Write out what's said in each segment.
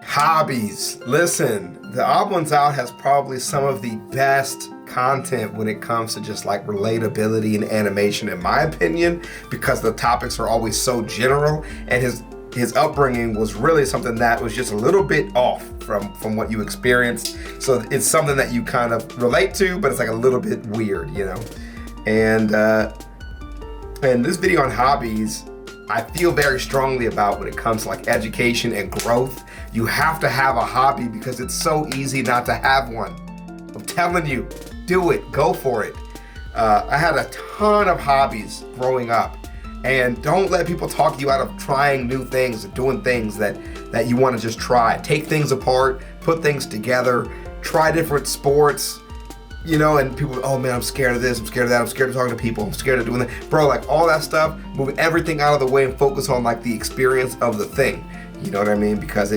Hobbies. Listen, TheOdd1sOut has probably some of the best content when it comes to just like relatability and animation, in my opinion, because the topics are always so general, and his upbringing was really something that was just a little bit off from what you experienced. So it's something that you kind of relate to, but it's like a little bit weird, you know? And this video on hobbies, I feel very strongly about when it comes to like education and growth. You have to have a hobby because it's so easy not to have one. I'm telling you, do it, go for it. I had a ton of hobbies growing up, and don't let people talk you out of trying new things and doing things that you want to just try. Take things apart, put things together, try different sports, you know, and people, oh man, I'm scared of this, I'm scared of that, I'm scared of talking to people, I'm scared of doing that. Bro, like all that stuff, move everything out of the way and focus on like the experience of the thing. You know what I mean? Because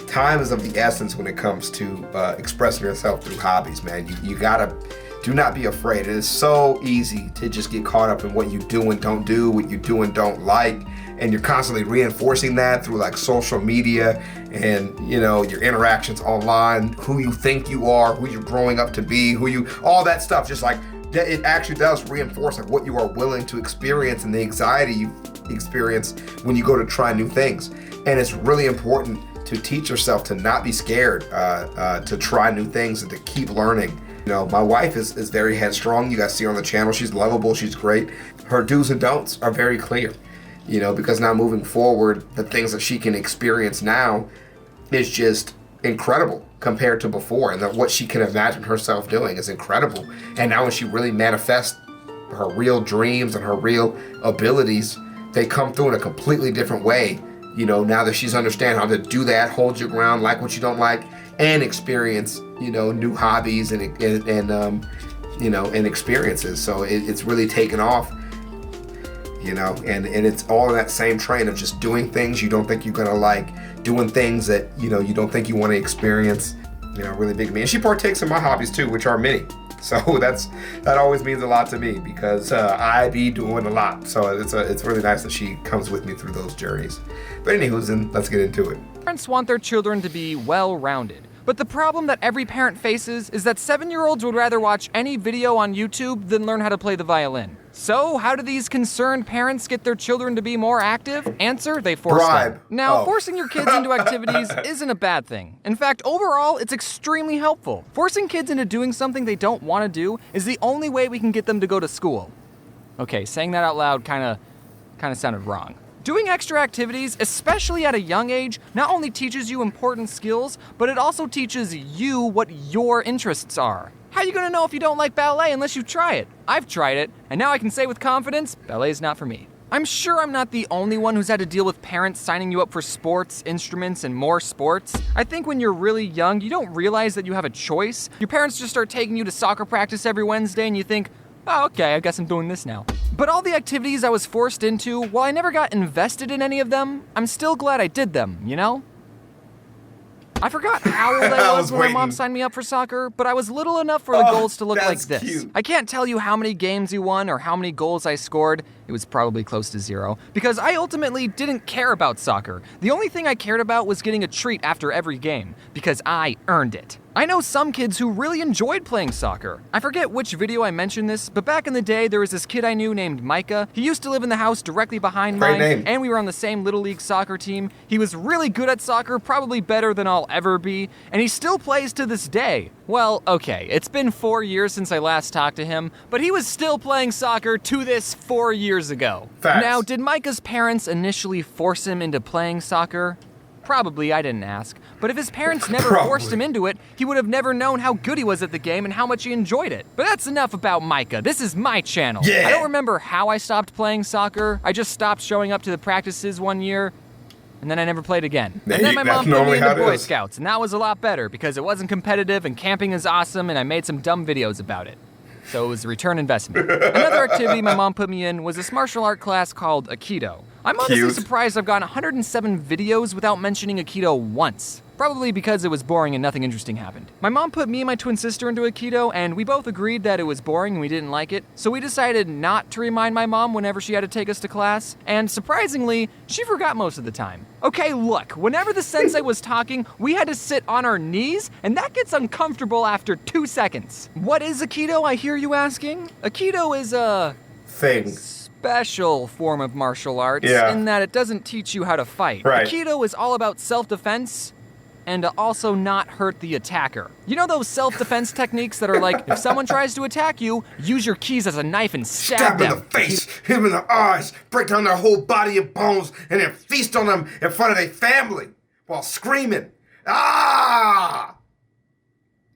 time is of the essence when it comes to expressing yourself through hobbies, man. You gotta, do not be afraid. It is so easy to just get caught up in what you do and don't do, what you do and don't like, and you're constantly reinforcing that through like social media and, you know, your interactions online, who you think you are, who you're growing up to be, all that stuff. Just like it actually does reinforce like what you are willing to experience and the anxiety you experience when you go to try new things. And it's really important to teach yourself to not be scared, to try new things and to keep learning. You know, my wife is very headstrong. You guys see her on the channel. She's lovable. She's great. Her do's and don'ts are very clear, you know, because now moving forward, the things that she can experience now is just incredible compared to before. And that what she can imagine herself doing is incredible. And now when she really manifests her real dreams and her real abilities, they come through in a completely different way. You know, now that she's understand how to do that, hold your ground, like what you don't like, and experience, you know, new hobbies and you know, and experiences. So it's really taken off, you know, and it's all in that same train of just doing things you don't think you're gonna like, doing things that, you know, you don't think you want to experience, you know, really big to me. And she partakes in my hobbies too, which are many. So that always means a lot to me because I be doing a lot. So it's really nice that she comes with me through those journeys. But anywho, let's get into it. Parents want their children to be well-rounded. But the problem that every parent faces is that 7-year-olds would rather watch any video on YouTube than learn how to play the violin. So, how do these concerned parents get their children to be more active? Answer, they force them. Now, forcing your kids into activities isn't a bad thing. In fact, overall, it's extremely helpful. Forcing kids into doing something they don't want to do is the only way we can get them to go to school. Okay, saying that out loud kinda sounded wrong. Doing extra activities, especially at a young age, not only teaches you important skills, but it also teaches you what your interests are. How are you gonna know if you don't like ballet unless you try it? I've tried it, and now I can say with confidence, ballet's not for me. I'm sure I'm not the only one who's had to deal with parents signing you up for sports, instruments, and more sports. I think when you're really young, you don't realize that you have a choice. Your parents just start taking you to soccer practice every Wednesday, and you think, oh, okay, I guess I'm doing this now. But all the activities I was forced into, while I never got invested in any of them, I'm still glad I did them, you know? I forgot how old I was when my mom signed me up for soccer, but I was little enough for the goals to look like this. Cute. I can't tell you how many games you won or how many goals I scored. It was probably close to 0, because I ultimately didn't care about soccer. The only thing I cared about was getting a treat after every game, because I earned it. I know some kids who really enjoyed playing soccer. I forget which video I mentioned this, but back in the day, there was this kid I knew named Micah. He used to live in the house directly behind mine, and we were on the same Little League soccer team. He was really good at soccer, probably better than I'll ever be, and he still plays to this day. Well, okay, it's been 4 years since I last talked to him, but he was still playing soccer to this 4 years ago. Facts. Now, did Micah's parents initially force him into playing soccer? Probably, I didn't ask. But if his parents never forced him into it, he would have never known how good he was at the game and how much he enjoyed it. But that's enough about Micah. This is my channel. Yeah. I don't remember how I stopped playing soccer. I just stopped showing up to the practices one year, and then I never played again. And then my mom put me into Boy Scouts, and that was a lot better because it wasn't competitive and camping is awesome, and I made some dumb videos about it. So it was a return investment. Another activity my mom put me in was this martial art class called aikido. I'm honestly surprised I've gotten 107 videos without mentioning aikido once. probably because it was boring and nothing interesting happened. My mom put me and my twin sister into aikido, and we both agreed that it was boring and we didn't like it, so we decided not to remind my mom whenever she had to take us to class, and surprisingly, she forgot most of the time. Okay, look, whenever the sensei was talking, we had to sit on our knees, and that gets uncomfortable after 2 seconds. What is aikido, I hear you asking? Aikido is a Thing. special form of martial arts in that it doesn't teach you how to fight. Right. Aikido is all about self-defense and to also not hurt the attacker. You know those self-defense techniques that are like, if someone tries to attack you, use your keys as a knife and stab them. In the face, hit them in the eyes, break down their whole body of bones, and then feast on them in front of their family while screaming. Ah!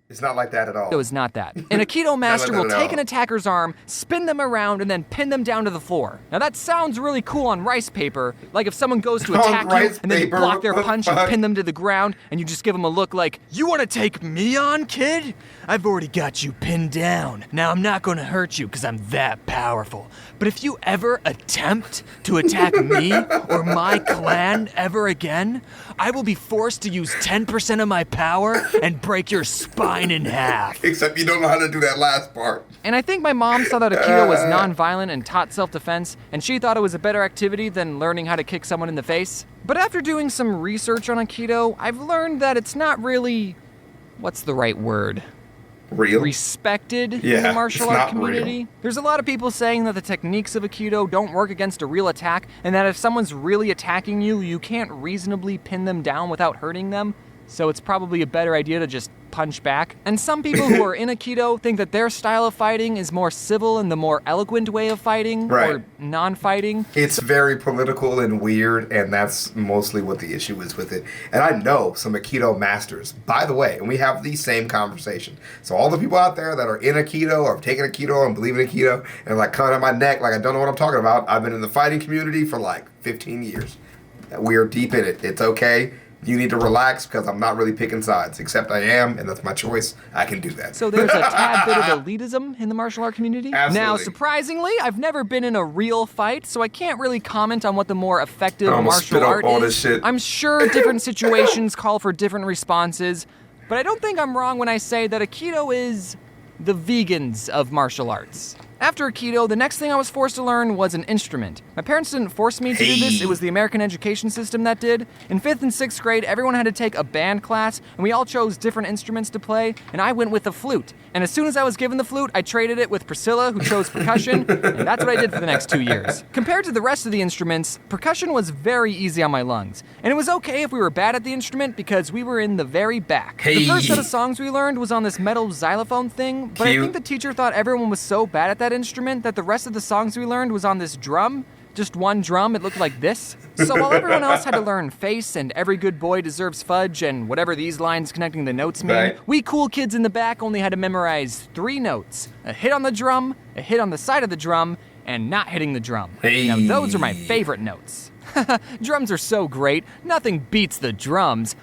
It's not like that at all. It was not that. An aikido master will take an attacker's arm, spin them around, and then pin them down to the floor. Now that sounds really cool on rice paper, like if someone goes to attack you, and then you block their punch and pin them to the ground, and you just give them a look like, you want to take me on, kid? I've already got you pinned down. Now I'm not going to hurt you because I'm that powerful. But if you ever attempt to attack me or my clan ever again, I will be forced to use 10% of my power and break your spine in half. Except you don't know how to do that last part. And I think my mom saw that aikido was non-violent and taught self-defense, and she thought it was a better activity than learning how to kick someone in the face. But after doing some research on aikido, I've learned that it's not really, what's the right word? Real? Respected in the martial art community. Real. There's a lot of people saying that the techniques of aikido don't work against a real attack, and that if someone's really attacking you, you can't reasonably pin them down without hurting them. So it's probably a better idea to just punch back. And some people who are in aikido think that their style of fighting is more civil and the more eloquent way of fighting, or non-fighting. It's very political and weird, and that's mostly what the issue is with it. And I know some aikido masters, by the way, and we have the same conversation. So all the people out there that are in aikido or have taken aikido and believe in aikido and like coming at my neck like I don't know what I'm talking about, I've been in the fighting community for like 15 years. We are deep in it. It's okay. You need to relax because I'm not really picking sides, except I am, and that's my choice. I can do that. So there's a tad bit of elitism in the martial art community. Absolutely. Now, surprisingly, I've never been in a real fight, so I can't really comment on what the more effective martial art is. This shit. I'm sure different situations call for different responses, but I don't think I'm wrong when I say that aikido is the vegans of martial arts. After aikido, the next thing I was forced to learn was an instrument. My parents didn't force me to do this, it was the American education system that did. In 5th and 6th grade, everyone had to take a band class, and we all chose different instruments to play, and I went with the flute. And as soon as I was given the flute, I traded it with Priscilla, who chose percussion, and that's what I did for the next 2 years. Compared to the rest of the instruments, percussion was very easy on my lungs. And it was okay if we were bad at the instrument because we were in the very back. The first set of songs we learned was on this metal xylophone thing, but I think the teacher thought everyone was so bad at that instrument that the rest of the songs we learned was on this drum. Just one drum, it looked like this. So while everyone else had to learn face and every good boy deserves fudge and whatever these lines connecting the notes mean, we cool kids in the back only had to memorize 3 notes. A hit on the drum, a hit on the side of the drum, and not hitting the drum. Now those are my favorite notes. Drums are so great, nothing beats the drums.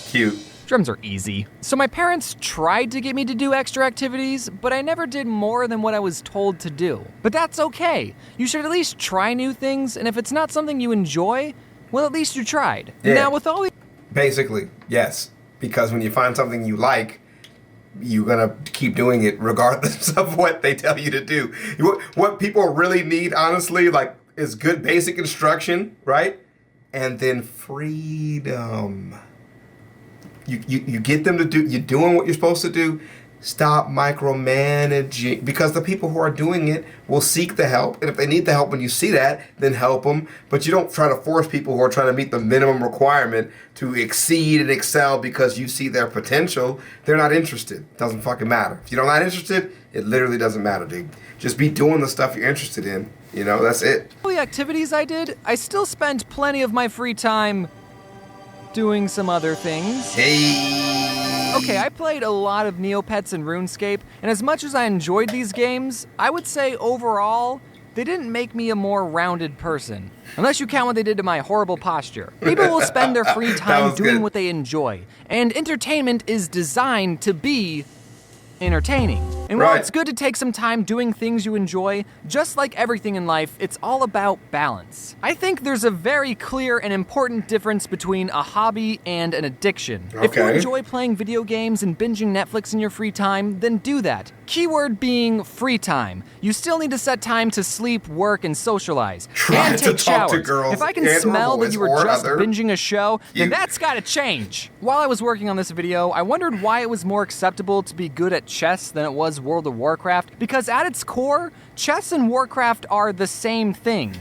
Cute. Drums are easy. So my parents tried to get me to do extra activities, but I never did more than what I was told to do. But that's okay. You should at least try new things, and if it's not something you enjoy, well, at least you tried. Yeah. Now with all the... Basically, yes. Because when you find something you like, you're gonna keep doing it regardless of what they tell you to do. What people really need, honestly, like, is good basic instruction, right? And then freedom. You get them to do, you're doing what you're supposed to do. Stop micromanaging, because the people who are doing it will seek the help. And if they need the help when you see that, then help them. But you don't try to force people who are trying to meet the minimum requirement to exceed and excel because you see their potential. They're not interested. Doesn't fucking matter. If you're not interested, it literally doesn't matter, dude. Just be doing the stuff you're interested in. You know, that's it. All the activities I did, I still spent plenty of my free time doing some other things. Okay, I played a lot of Neopets and RuneScape, and as much as I enjoyed these games, I would say overall, they didn't make me a more rounded person. Unless you count what they did to my horrible posture. People will spend their free time doing what they enjoy, and entertainment is designed to be entertaining. And while it's good to take some time doing things you enjoy, just like everything in life, it's all about balance. I think there's a very clear and important difference between a hobby and an addiction. If you enjoy playing video games and binging Netflix in your free time, then do that. Keyword being free time. You still need to set time to sleep, work, and socialize. And take showers. If I can smell that you were just binging a show, then that's gotta change. While I was working on this video, I wondered why it was more acceptable to be good at chess than it was World of Warcraft, because at its core, chess and Warcraft are the same thing.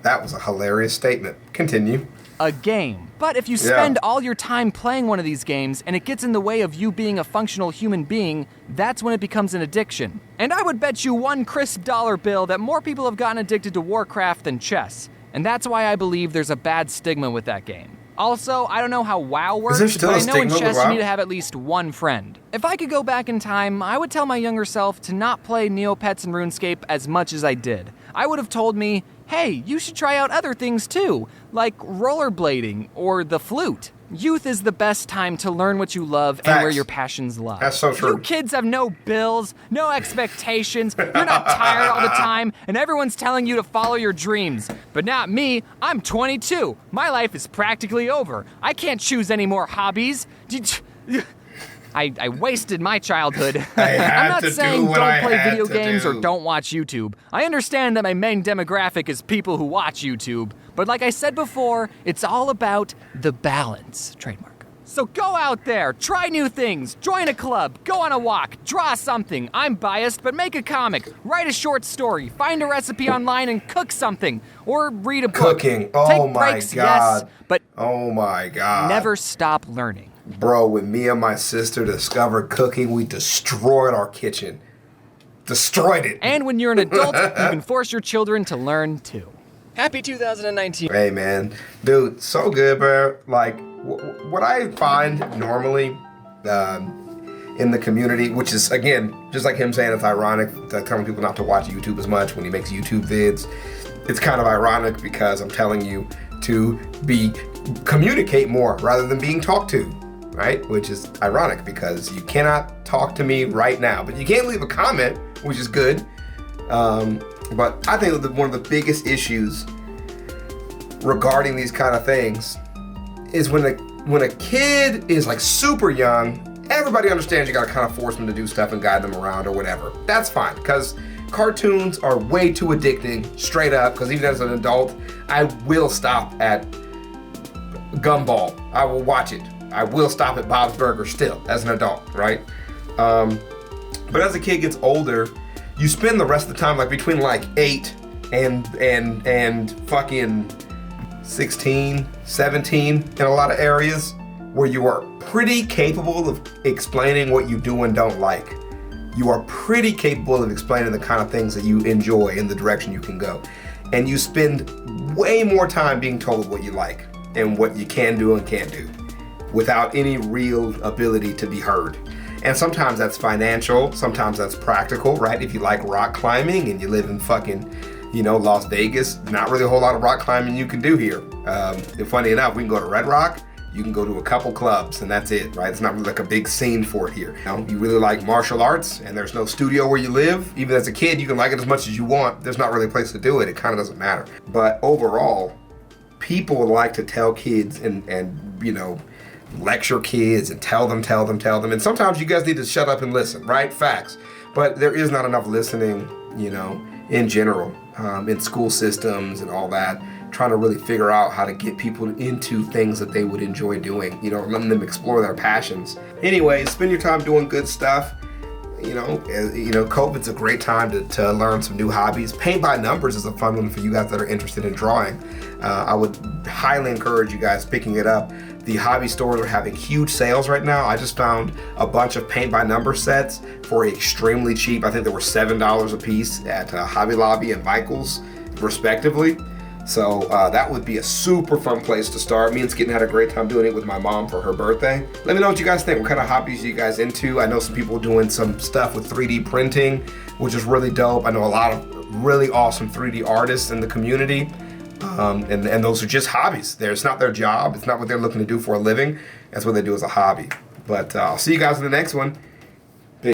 That was a hilarious statement. Continue. A game. But if you spend all your time playing one of these games and it gets in the way of you being a functional human being, that's when it becomes an addiction. And I would bet you one crisp dollar bill that more people have gotten addicted to Warcraft than chess. And that's why I believe there's a bad stigma with that game. Also, I don't know how WoW works, but I know in chess you need to have at least one friend. If I could go back in time, I would tell my younger self to not play Neopets and RuneScape as much as I did. I would have told me, hey, you should try out other things too, like rollerblading or the flute. Youth is the best time to learn what you love and where your passions lie. That's so true. You kids have no bills, no expectations, you're not tired all the time, and everyone's telling you to follow your dreams. But not me, I'm 22. My life is practically over. I can't choose any more hobbies. I wasted my childhood. I'm not saying don't play video games or don't watch YouTube. I understand that my main demographic is people who watch YouTube. But like I said before, it's all about the balance. Trademark. So go out there, try new things, join a club, go on a walk, draw something. I'm biased, but make a comic, write a short story, find a recipe online and cook something. Or read a book. Cooking. Oh Take my breaks, God. yes, but oh my God. Never stop learning. Bro, when me and my sister discovered cooking, we destroyed our kitchen. Destroyed it. And when you're an adult, you can force your children to learn too. Happy 2019. Hey, man. Dude, so good, bro. Like, what I find normally in the community, which is, again, just like him saying it's ironic, telling people not to watch YouTube as much when he makes YouTube vids. It's kind of ironic because I'm telling you to communicate more rather than being talked to. Right? Which is ironic because you cannot talk to me right now, but you can leave a comment, which is good. But I think that one of the biggest issues regarding these kind of things is when a kid is like super young, everybody understands you gotta kind of force them to do stuff and guide them around or whatever. That's fine, because cartoons are way too addicting, straight up, because even as an adult, I will stop at Gumball. I will watch it. I will stop at Bob's Burgers still, as an adult, right? But as a kid gets older, you spend the rest of the time, like between like 8 and fucking 16, 17 in a lot of areas, where you are pretty capable of explaining what you do and don't like. You are pretty capable of explaining the kind of things that you enjoy in the direction you can go. And you spend way more time being told what you like and what you can do and can't do, without any real ability to be heard. And sometimes that's financial, sometimes that's practical, right? If you like rock climbing and you live in fucking, Las Vegas, not really a whole lot of rock climbing you can do here. And funny enough, we can go to Red Rock, you can go to a couple clubs and that's it, right? It's not really like a big scene for it here. You really like martial arts and there's no studio where you live. Even as a kid, you can like it as much as you want. There's not really a place to do it. It kind of doesn't matter. But overall, people like to tell kids and lecture kids and tell them. And sometimes you guys need to shut up and listen, right? Facts. But there is not enough listening, in general, in school systems and all that, trying to really figure out how to get people into things that they would enjoy doing, letting them explore their passions. Anyways, spend your time doing good stuff. COVID's a great time to learn some new hobbies. Paint by numbers is a fun one for you guys that are interested in drawing. I would highly encourage you guys picking it up. The hobby stores are having huge sales right now. I just found a bunch of paint by number sets for extremely cheap. I think they were $7 a piece at Hobby Lobby and Michael's, respectively. So that would be a super fun place to start. Me and Skitten had a great time doing it with my mom for her birthday. Let me know what you guys think. What kind of hobbies are you guys into? I know some people doing some stuff with 3D printing, which is really dope. I know a lot of really awesome 3D artists in the community. And those are just hobbies. It's not their job. It's not what they're looking to do for a living. That's what they do as a hobby. But I'll see you guys in the next one.